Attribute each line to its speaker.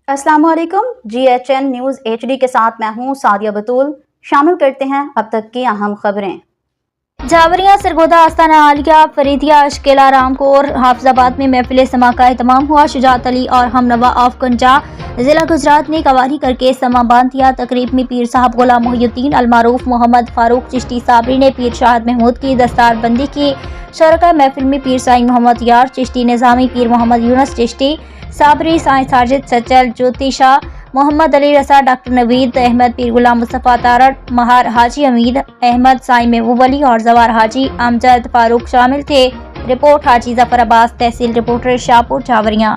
Speaker 1: अस्सलाम वालेकुम। GHN news HD के साथ मैं हूं सादिया बतूल। शामिल करते हैं अब तक की अहम खबरें।
Speaker 2: जावरिया, सरगोदा, आस्ताना आलिया, फरीदिया, अशकेला, रामकोर, हाफिजाबाद में महफिल समा का एहतमाम हुआ। शुजात अली और हमनवा ऑफ गंजा जिला गुजरात ने कवारी करके समा बांध दिया। तकरीब में पीर साहब गुलाम मोहिउद्दीन अलमारूफ मोहम्मद फारूक चिश्ती साबरी ने पीर शाहद महमूद की दस्तार बंदी की। शरका महफिल में पीर साईं मोहम्मद यार चिश्ती निज़ामी, पीर मोहम्मद यूनुस चिश्ती साबरी, साईं साजिद सचल, ज्योति शाह, मोहम्मद अली रसा, डॉक्टर नवीद अहमद, पीर गुलाम मुस्तफ़ा तारड़, महार हाजी अमीद अहमद, साईं महबूब अली और जवार हाजी अमजद फारूक शामिल थे। रिपोर्ट हाजी जफर अब्बास, तहसील रिपोर्टर शाहपुर, जावरिया।